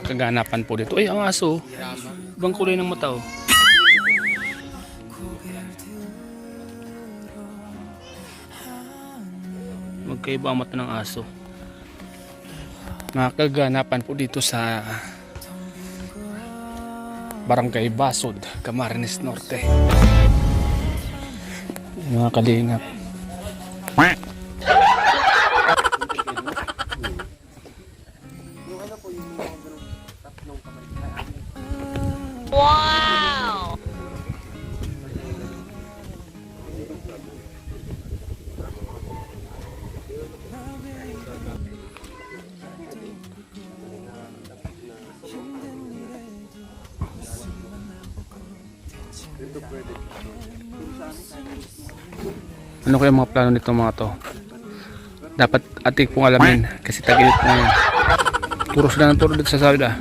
Kaganapan po dito. Ay, ang aso. Ibang kulay ng mata, oh. Magkaiba ang mata ng aso. Mga kaganapan po dito sa Barangay Basod, Camarines Norte. Mga kalingap. Wow! Ano kaya mga plano nito mga to? Dapat ating pong alamin kasi tag-init po ngayon. Turo sila ng turo dito sa salda.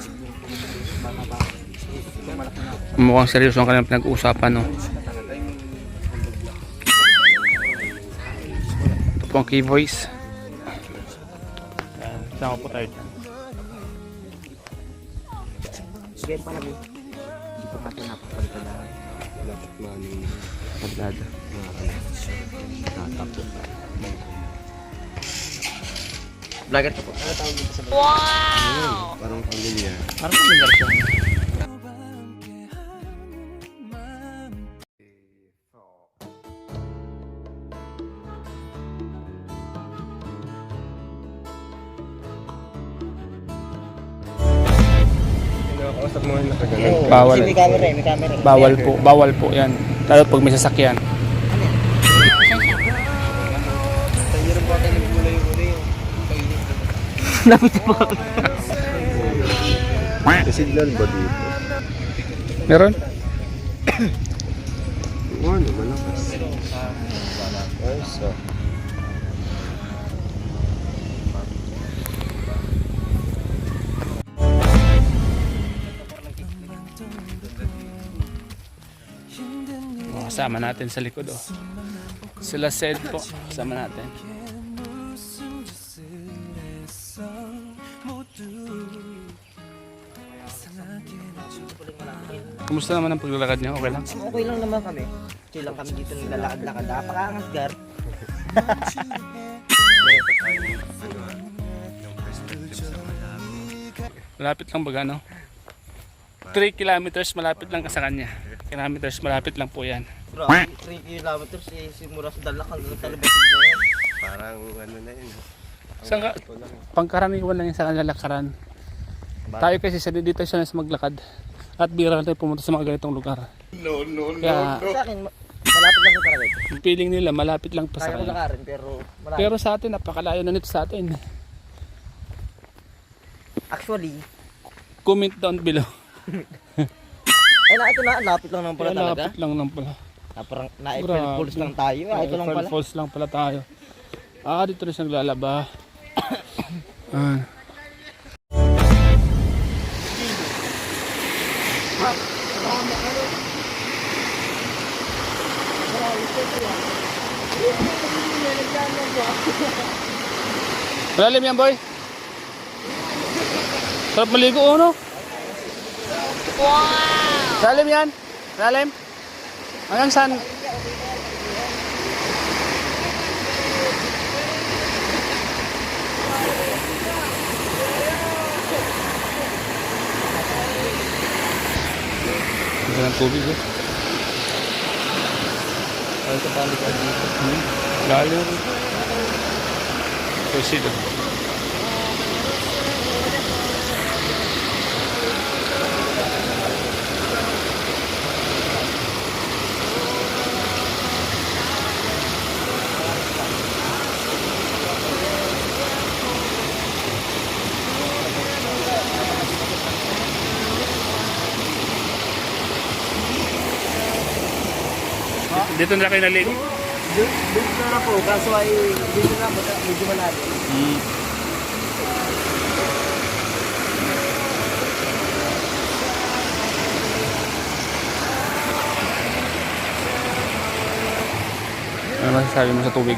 Mukhang seryoso ang kanilang pinag-uusapan, no? Ito po ang key voice. Sama po tayo dyan. Sige pa lang. Hindi pa natin napapalitan na dapat maning pagdada. Natapos. Vlogger ka po. Ano tawag dito sa vlogger? Wow! Parang pamilya. Parang pamilya siya. Bawal. May camera eh, may camera eh. Bawal po yan. Lalo pag may sasakyan. Lapit po. May signal ba dito? Meron? Ano, malakas. Ay, so. Oh, kasama natin sa likod, oh. Sila said po. Kasama natin. Kumusta naman ang paglalakad niyo? Okay lang? Okay lang naman kami. Chill lang kami dito naglalakad-lakad. Napakaangas, Gar. Malapit lang baga, no? 3 kilometers malapit lang ka sa kanya. Kilometers malapit lang po yan. Grabe, 3 kilometers eh. Simula sa Dalak hanggang Talabasig na yan. Parang ano na yun. Saan ka? Pangkaraniwan lang yan sa kanila lakaran. Tayo kasi sa dito siya na maglakad. At bira tayo pumunta sa mga ganitong lugar. Kaya, Sa akin, malapit lang sa Taragay. yung feeling nila malapit lang pa sa Kaya ko kanya. lakarin pero malapit. Pero sa atin, napakalayo na nito sa atin. Actually, Comment down below. ay na ito na, lapit lang naman pala Kaya talaga. lapit lang lang pala. Parang na-April Fools lang tayo. Ito lang April pala. Fools lang pala tayo. Dito rin siyang lalaba. Malalim yan, boy. Sarap maligo, no? Wow! Lalim yan. Lalim. Hanggang saan? Ganda ng tubig, eh. Ay, ito pala dito. Lalim. Proceed. Dito na kayo naligo? Dito na po, kaso ay dito na medyo malalim. Ano masasabi mo sa tubig?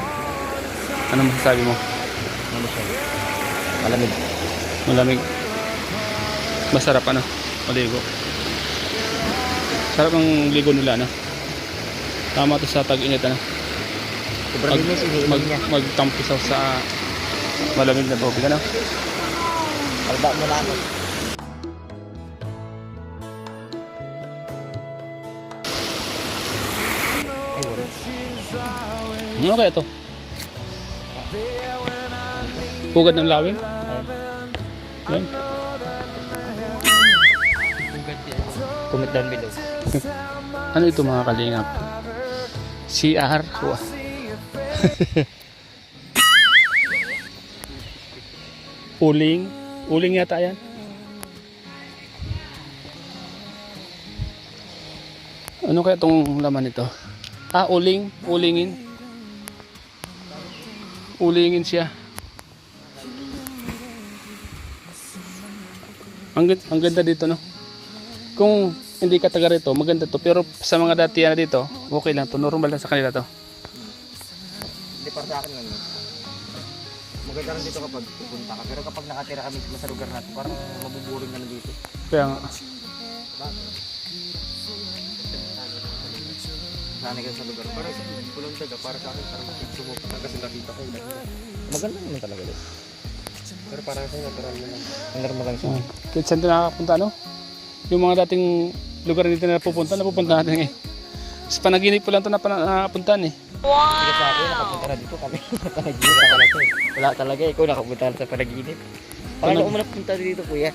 Ano masasabi mo? Ano siya? Malamig. Malamig. Masarap ano, maligo. Sarap ang ligo nila ano. Tama to sa tag-init ano. Sobrang linis, iniinom niya. Magtampisaw sa malamig na tubig ano. Alba mo lang. Ay, wala. Ano kaya to? Pugad ng lawin? Yan. Comment down below. Ano ito mga kalingap? CR? Wah. Uling? Uling yata yan? Ano kaya itong laman nito? Ah, uling. Ulingin. Ulingin siya. Ang ganda dito, no? Kung hindi ka taga rito, maganda to. Pero sa mga dati na dito, okay lang to. Normal lang sa kanila to. Hindi para sa akin lang. Maganda rin dito kapag pupunta ka. Pero kapag nakatira kami sa lugar natin, parang mabuburing ka na dito. Kaya nga. Sanay ka sa lugar. Para sa pulang daga, para sa akin, parang sumupa kasi nakita ko. Maganda naman talaga dito. Pero parang sa natural na lang. Ang normal lang siya. Kahit saan tayo nakakapunta, no? Yung mga dating lugar dito na napupunta natin ngayon. Sa panaginip po lang ito napuntahan eh. Hindi sa akin, nakapunta na dito kami. Panaginip ka na ito. Wala talaga, ikaw nakapunta na sa panaginip. Paano ko manapunta dito, kuya?